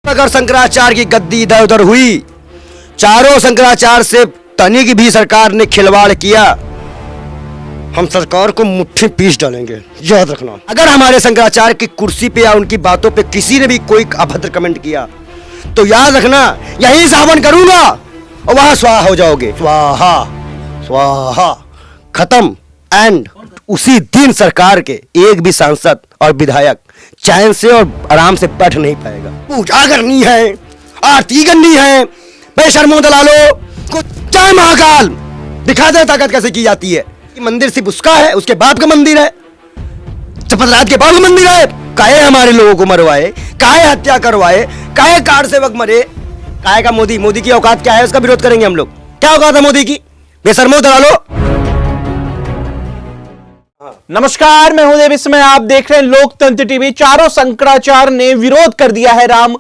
अगर शंकराचार्य की गद्दी इधर उधर हुई, चारों शंकराचार्य से तनिक भी सरकार ने खिलवाड़ किया, हम सरकार को मुट्ठी पीस डालेंगे, याद रखना। अगर हमारे शंकराचार्य की कुर्सी पे या उनकी बातों पे किसी ने भी कोई अभद्र कमेंट किया तो याद रखना यही सावन करूंगा और वहां स्वाहा हो जाओगे। स्वाहा स्वाहा, खत्म। एंड उसी दिन सरकार के एक भी सांसद और विधायक चैन से और आराम से बैठ नहीं पाएगा। पूजा करनी है, आरती करनी है, बेशर्मो दलालो को जय महाकाल दिखा दे ताकत कैसे की जाती है। मंदिर सिर्फ उसका है, उसके बाप का मंदिर है, चपतराज के बाप का मंदिर है। काहे हमारे लोगों को मरवाए, काहे हत्या करवाए, काहे कार सेवक मरे, काहे का मोदी की औकात क्या है, उसका विरोध करेंगे हम लोग। क्या औकात है मोदी की, बेशर्मो दलालो। नमस्कार, मैं हूं देव, इसमें आप देख रहे हैं लोकतंत्र टीवी। चारों शंकराचार्य ने विरोध कर दिया है राम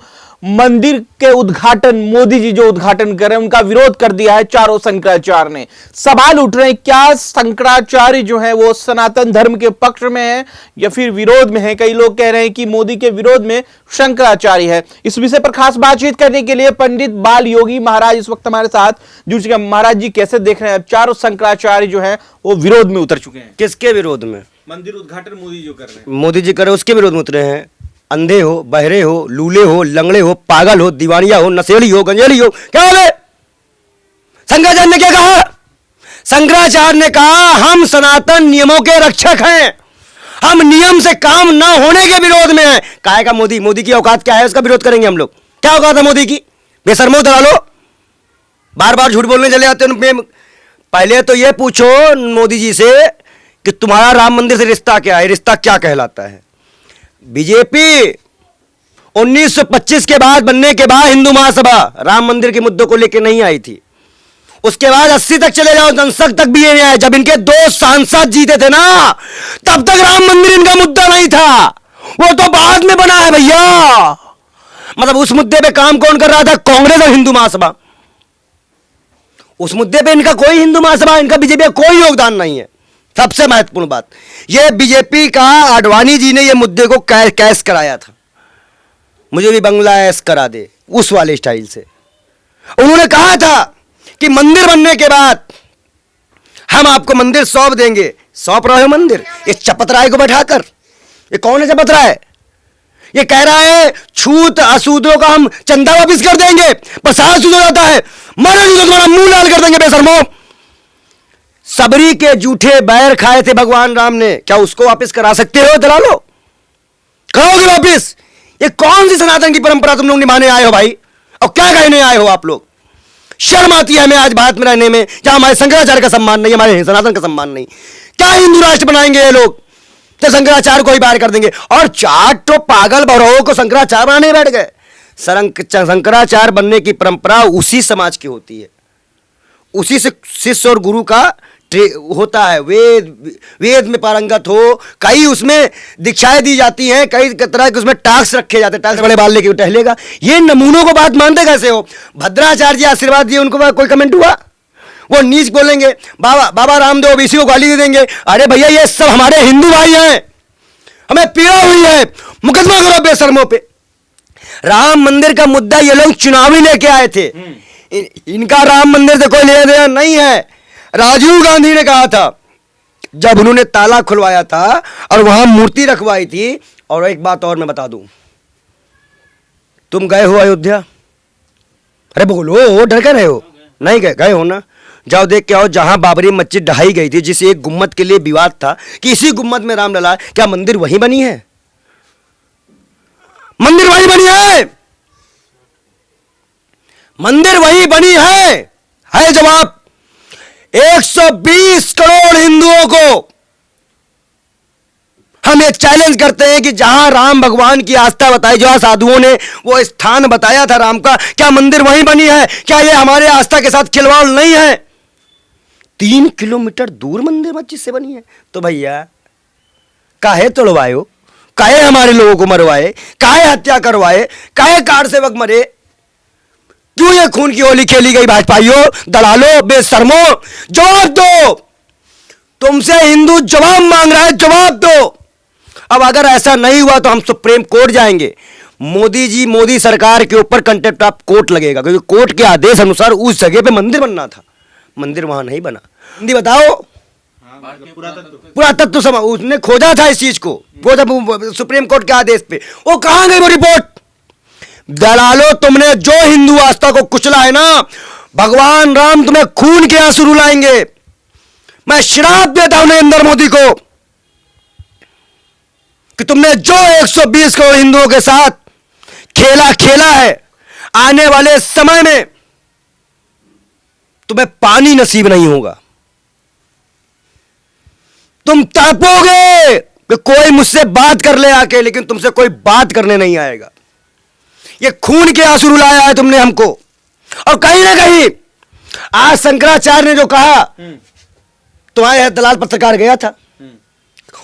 मंदिर के उद्घाटन, मोदी जी जो उद्घाटन कर रहे हैं उनका विरोध कर दिया है चारों शंकराचार्य ने। सवाल उठ रहे हैं, क्या शंकराचार्य जो है वो सनातन धर्म के पक्ष में है या फिर विरोध में है? कई लोग कह रहे हैं कि मोदी के विरोध में शंकराचार्य है। इस विषय पर खास बातचीत करने के लिए पंडित बाल योगी महाराज इस वक्त हमारे साथ जुड़ चुके हैं। महाराज जी, कैसे देख रहे हैं? चारों शंकराचार्य जो है वो विरोध में उतर चुके हैं। किसके विरोध में? मंदिर उद्घाटन मोदी जो कर रहे हैं। मोदी जी करे उसके विरोध में उतरे हैं। अंधे हो, बहरे हो, लूले हो, लंगड़े हो, पागल हो, दीवानिया हो, नशेड़ी हो, गंजेली हो, क्या बोले? शंकराचार्य ने क्या कहा? शंकराचार्य ने कहा हम सनातन नियमों के रक्षक हैं, हम नियम से काम ना होने के विरोध में हैं। काहे का मोदी की औकात क्या है, उसका विरोध करेंगे हम लोग। क्या औकात है मोदी की, बेशर्मो दलालो। बार बार झूठ बोलने चले जाते हैं। पहले तो ये पूछो मोदी जी से कि तुम्हारा राम मंदिर से रिश्ता क्या है, रिश्ता क्या कहलाता है? बीजेपी 1925 के बाद बनने के बाद हिंदू महासभा राम मंदिर के मुद्दों को लेकर नहीं आई थी। उसके बाद 80 तक चले जाओ, जनसंघ तक भी नहीं आए। जब इनके 2 सांसद जीते थे ना, तब तक राम मंदिर इनका मुद्दा नहीं था, वो तो बाद में बना है भैया। मतलब उस मुद्दे पे काम कौन कर रहा था? कांग्रेस और हिंदू महासभा। उस मुद्दे पे इनका कोई हिंदू महासभा, इनका बीजेपी का कोई योगदान नहीं है। सबसे महत्वपूर्ण बात, यह बीजेपी का आडवाणी जी ने यह मुद्दे को कैश कराया था। मुझे भी बंगला ऐश करा दे, उस वाले स्टाइल से। उन्होंने कहा था कि मंदिर बनने के बाद हम आपको मंदिर सौंप देंगे। सौंप रहे हो मंदिर ये चपतराय को बैठाकर। ये कौन है चपतराय? ये कह रहा है छूत अशूद्रों का हम चंदा वापिस कर देंगे। प्रसाद शुद्ध हो जाता है, मरे तो तुम्हारा मुंह लाल कर देंगे बेशर्मो। सबरी के जूठे बैर खाए थे भगवान राम ने, क्या उसको वापस करा सकते हो दलालो? कराओगे वापस? ये कौन सी सनातन की परंपरा तुम लोग निभाने आए हो भाई? और क्या कहने आए हो आप लोग? शर्म आती है हमें आज भारत में रहने में, जहां हमारे शंकराचार्य का सम्मान नहीं, हमारे सनातन का सम्मान नहीं। क्या हिंदू राष्ट्र बनाएंगे ये लोग? तो शंकराचार्य को ही बाहर कर देंगे। और 4 तो पागल भरों को शंकराचार्य बनाने बैठ गए। शंकराचार्य बनने की परंपरा उसी समाज की होती है, उसी से शिष्य और गुरु का होता है। वेद में पारंगत हो, कई उसमें दीक्षाएं दी जाती हैं, कई तरह के उसमें टास्क रखे जाते हैं। टास्क बड़े बाल लेके टहलेगा। ये नमूनों को बात मानते कैसे हो? भद्राचार्य जी आशीर्वाद दिए, उनको कोई कमेंट हुआ? वो नीच बोलेंगे, बाबा रामदेव इसी को गाली दे देंगे। अरे भैया ये सब हमारे हिंदू भाई हैं, हमें पीड़ा हुई है, मुकदमा करो बेशर्मों पे। राम मंदिर का मुद्दा ये लोग चुनावी लेके आए थे। इनका राम मंदिर से कोई लेना देना नहीं है। राजीव गांधी ने कहा था जब उन्होंने ताला खुलवाया था और वहां मूर्ति रखवाई थी। और एक बात और मैं बता दूं, तुम गए हो अयोध्या? अरे बोलो, डर कर रहे हो? नहीं गए हो ना? जाओ देख के आओ, जहां बाबरी मस्जिद ढहाई गई थी, जिस एक गुम्मद के लिए विवाद था कि इसी गुम्मद में राम लला, क्या मंदिर वही बनी है? मंदिर वही बनी है, मंदिर वही बनी है जवाब। 120 करोड़ हिंदुओं को हम ये चैलेंज करते हैं कि जहां राम भगवान की आस्था बताई, जहां साधुओं ने वो स्थान बताया था राम का, क्या मंदिर वहीं बनी है? क्या ये हमारे आस्था के साथ खिलवाड़ नहीं है? 3 किलोमीटर दूर मंदिर मस्जिद से बनी है। तो भैया काहे तोड़वायो, काहे हमारे लोगों को मरवाए, काहे हत्या करवाए, काहे कार सेवक मरे? क्यों ये खून की होली खेली गई भाजपाइयों, दलालो, बेशर्मो? जवाब दो। तुमसे हिंदू जवाब मांग रहा है, जवाब दो। अब अगर ऐसा नहीं हुआ तो हम सुप्रीम कोर्ट जाएंगे, मोदी जी, मोदी सरकार के ऊपर कंटेम्प्ट ऑफ कोर्ट लगेगा, क्योंकि कोर्ट के आदेश अनुसार उस जगह पे मंदिर बनना था, मंदिर वहां नहीं बना। हिंदी बताओ, पुरातत्व समा उसने खोजा था इस चीज को, वो जब सुप्रीम कोर्ट के आदेश पे, वो कहां गई वो रिपोर्ट? दलालो, तुमने जो हिंदू आस्था को कुचला है ना, भगवान राम तुम्हें खून के आंसू रुलाएंगे। मैं श्राप देता हूं नरेंद्र मोदी को कि तुमने जो 120 करोड़ हिंदुओं के साथ खेला है, आने वाले समय में तुम्हें पानी नसीब नहीं होगा। तुम तड़पोगे कि कोई मुझसे बात कर ले आके, लेकिन तुमसे कोई बात करने नहीं आएगा। ये खून के आंसू रुलाया है तुमने हमको। और कहीं ना कहीं आज शंकराचार्य ने जो कहा, तुम्हारे यहां दलाल पत्रकार गया था,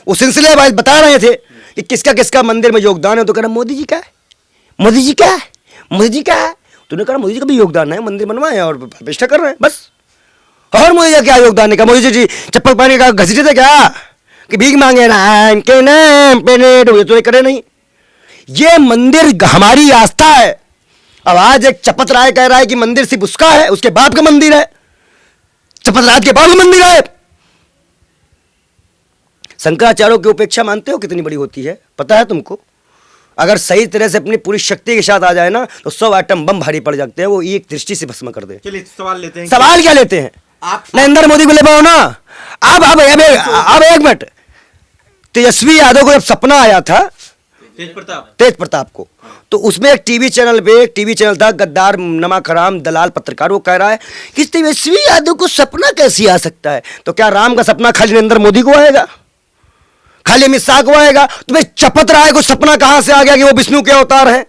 उस सिलसिले में बता रहे थे कि किसका किसका मंदिर में योगदान है, तो कह रहा मोदी जी का है, मोदी जी का है, मोदी जी का है। तूने कहा मोदी जी का भी योगदान है, मंदिर बनवाए और प्रतिष्ठा कर रहे हैं बस। और मोदी जी का क्या योगदान है? क्या मोदी जी चप्पल पहने का घसीटे थे क्या कि भीख मांगे ना के नाम पे ने, तो करे नहीं। ये मंदिर हमारी आस्था है। अब आज एक चपत राय कह रहा है कि मंदिर सिर्फ उसका है, उसके बाप का मंदिर है, चपत राय के बाप का मंदिर है। शंकराचार्यों की उपेक्षा मानते हो कितनी बड़ी होती है, पता है तुमको? अगर सही तरह से अपनी पूरी शक्ति के साथ आ जाए ना, तो 100 आइटम बम भारी पड़ जाते हैं, वो एक दृष्टि से भस्म कर दे। चलिए सवाल लेते हैं। सवाल क्या लेते हैं? आप नरेंद्र मोदी को ले पाओ ना। अब एक मिनट, तेजस्वी यादव को जब सपना आया था तेज प्रताप को, तो उसमें एक टीवी चैनल था गद्दार नमक हराम दलाल पत्रकार, वो कह रहा है कि तेजस्वी यादव को सपना कैसे आ सकता है? तो क्या राम का सपना खाली नरेंद्र मोदी को आएगा, खाली अमित शाह को आएगा? तुम्हें चपत रहा है, को सपना कहां से आ गया कि वो विष्णु के अवतार है?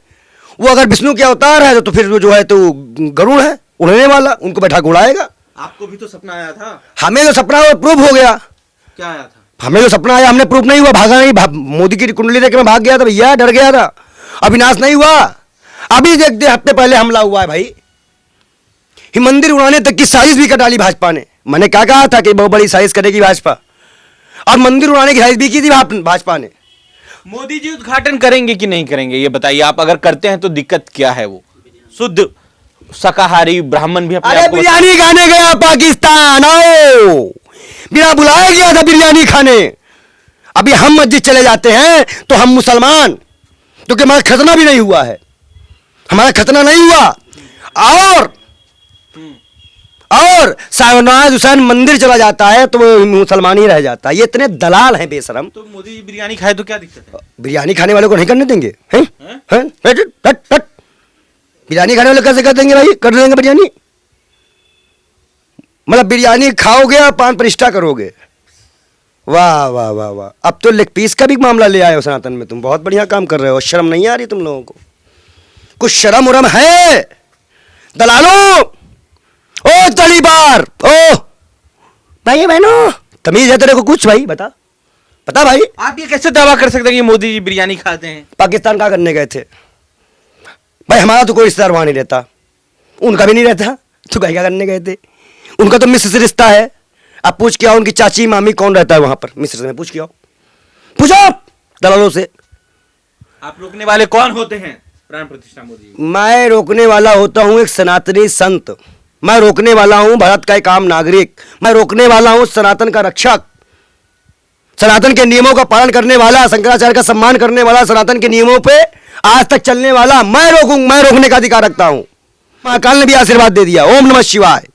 वो अगर विष्णु के अवतार है तो फिर वो जो है तो गरुड़ है, उड़ने वाला, उनको बैठा के उड़ाएगा। आपको भी तो सपना आया था। हमें तो सपना वो प्रूफ हो गया। क्या आया था? हमें तो सपना आया, हमने प्रूफ नहीं हुआ, भागा नहीं, मोदी की कुंडली देख के मैं भाग गया था भैया, डर गया था। अविनाश नहीं हुआ, अभी देखते हफ्ते पहले हमला हुआ है भाई। ही मंदिर उड़ाने तक की साजिश भी कर डाली भाजपा ने। मैंने क्या कहा था कि बहुत बड़ी साजिश करेगी भाजपा, और मंदिर उड़ाने की साजिश भी की थी भाजपा ने। मोदी जी उद्घाटन करेंगे कि नहीं करेंगे ये बताइए आप? अगर करते हैं तो दिक्कत क्या है? वो शुद्ध शाकाहारी ब्राह्मण भी अपने अरे बिरयानी खाने गया पाकिस्तान, आओ, बिना बुलाए गया था बिरयानी खाने। अभी हम मस्जिद चले जाते हैं तो हम मुसलमान, क्योंकि हमारा खतना भी नहीं हुआ है, हमारा खतना नहीं हुआ। और शाहनवाज हुसैन मंदिर चला जाता है तो वो मुसलमान ही रह जाता है। ये इतने दलाल हैं बेशरम। तो मोदी जी बिरयानी खाए तो क्या दिक्कत है? बिरयानी खाने वाले को नहीं करने देंगे? हैं? हट। बिरयानी खाने वाले कैसे कर देंगे भाई? कर देंगे बिरयानी, मतलब बिरयानी खाओगे और पान प्रतिष्ठा करोगे। वाह वाह वाह वाह। अब तो लेग पीस का भी मामला ले आए हो सनातन में, तुम बहुत बढ़िया काम कर रहे हो। शर्म नहीं आ रही तुम लोगों को? कुछ शर्म उरम है दलालो? ओ तलीबार, ओ भाई बहनों, तमीज है तेरे को कुछ? भाई बता भाई। आप ये कैसे दावा कर सकते हैं कि मोदी जी बिरयानी खाते हैं? पाकिस्तान कहाँ करने गए थे भाई? हमारा तो कोई रिश्तेदार वहां नहीं रहता, उनका भी नहीं रहता, तो क्या करने गए थे? उनका तो मिस्र से रिश्ता है। आप पूछ के आओ उनकी चाची मामी कौन रहता है वहां पर मिस्र से, पूछ के आओ, पूछो दलालों से। आप रोकने वाले कौन होते हैं प्राण प्रतिष्ठा मोदी? मैं रोकने वाला होता हूं एक सनातनी संत, मैं रोकने वाला हूं भारत का एक आम नागरिक, मैं रोकने वाला हूं सनातन का रक्षक, सनातन के नियमों का पालन करने वाला, शंकराचार्य का सम्मान करने वाला, सनातन के नियमों पे आज तक चलने वाला। मैं रोकने का अधिकार रखता हूं। महाकाल ने भी आशीर्वाद दे दिया, ओम नमः शिवाय।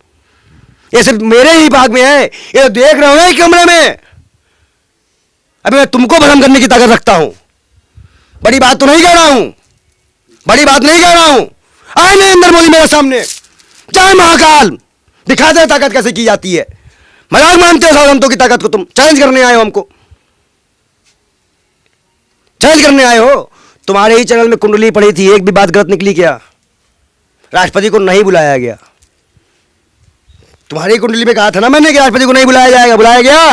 ये सिर्फ मेरे ही भाग में है, ये देख रहे हो ना कमरे में। अभी मैं तुमको भ्रम करने की ताकत रखता हूं। बड़ी बात तो नहीं कह रहा हूं, बड़ी बात नहीं कह रहा हूं। आए नरेंद्र मोदी मेरे सामने, जय महाकाल, दिखा दे ताकत कैसे की जाती है। मजाक मानते हो साधंतों की ताकत को? तुम चैलेंज करने आए हो हमको, चैलेंज करने आए हो। तुम्हारे ही चैनल में कुंडली पड़ी थी, एक भी बात गलत निकली क्या? राष्ट्रपति को नहीं बुलाया गया। तुम्हारी कुंडली में कहा था ना मैंने कि राष्ट्रपति को नहीं बुलाया जाएगा, बुलाया गया।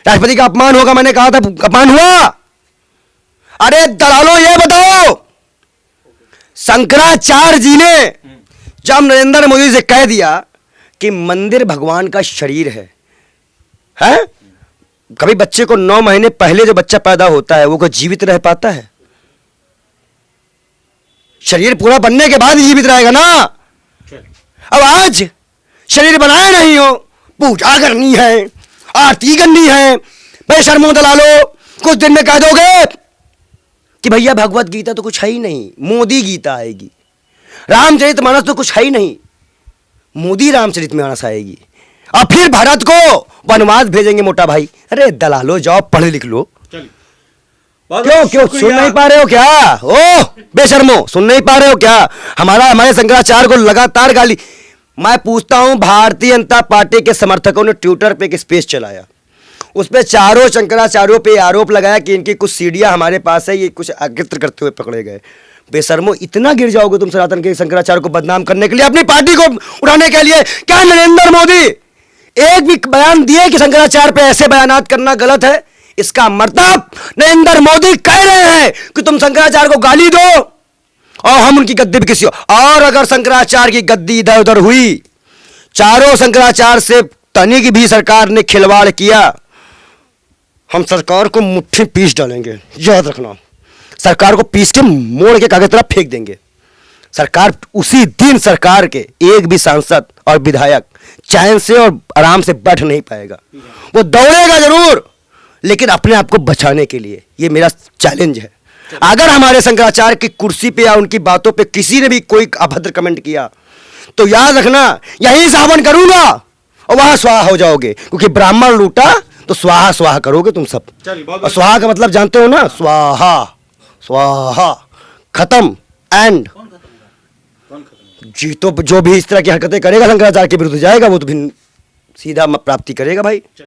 राष्ट्रपति का अपमान होगा, मैंने कहा था, अपमान हुआ। अरे दलालों ये बताओ, शंकराचार्य जी ने जब नरेंद्र मोदी से कह दिया कि मंदिर भगवान का शरीर है? कभी बच्चे को 9 महीने पहले जो बच्चा पैदा होता है वो को जीवित रह पाता है? शरीर पूरा बनने के बाद ही जीवित रहेगा ना। अब आज शरीर बनाए नहीं हो, पूजा करनी है, आरती करनी है, बेशर्मो दलालो कुछ दिन में कह दोगे कि भैया भगवत गीता तो कुछ है ही नहीं, मोदी गीता आएगी, रामचरितमानस तो कुछ है ही नहीं, मोदी रामचरितमानस आएगी, और फिर भारत को वनवास भेजेंगे मोटा भाई। अरे दलालो जाओ पढ़ लिख लो। क्यों सुन नहीं पा रहे हो क्या? ओ बेशर्मो सुन नहीं पा रहे हो क्या? हमारे शंकराचार्य को लगातार गाली। मैं पूछता हूं, भारतीय जनता पार्टी के समर्थकों ने ट्विटर पे एक स्पेस चलाया, उस पे चारों शंकराचार्यों पे आरोप लगाया कि इनकी कुछ सीढ़ियां हमारे पास है, ये कुछ अग्रित्र करते हुए पकड़े गए। बेशर्मो इतना गिर जाओगे तुम सनातन के शंकराचार्य को बदनाम करने के लिए, अपनी पार्टी को उठाने के लिए? क्या नरेंद्र मोदी एक भी बयान दिए कि शंकराचार्य पे ऐसे बयानात करना गलत है? इसका मतलब नरेंद्र मोदी कह रहे हैं कि तुम शंकराचार्य को गाली दो और हम उनकी गद्दी भी किसी और। अगर शंकराचार्य की गद्दी इधर उधर हुई, चारों शंकराचार्य से तनिक भी सरकार ने खिलवाड़ किया, हम सरकार को मुट्ठी पीस डालेंगे, याद रखना। सरकार को पीस के मोड़ के कागज तरफ फेंक देंगे। सरकार उसी दिन सरकार के एक भी सांसद और विधायक चैन से और आराम से बैठ नहीं पाएगा। वो दौड़ेगा जरूर, लेकिन अपने आप को बचाने के लिए। ये मेरा चैलेंज है। अगर हमारे शंकराचार्य की कुर्सी पे या उनकी बातों पे किसी ने भी कोई अभद्र कमेंट किया तो याद रखना, यही सावन करूंगा और वहां स्वाहा हो जाओगे, क्योंकि ब्राह्मण लूटा तो स्वाहा स्वाहा करोगे तुम सब। और स्वाहा का मतलब जानते हो ना? स्वाहा स्वाहा, खत्म, एंड। जी तो जो भी इस तरह की हरकतें करेगा शंकराचार्य के विरुद्ध जाएगा, वो तो भी सीधा प्राप्ति करेगा भाई।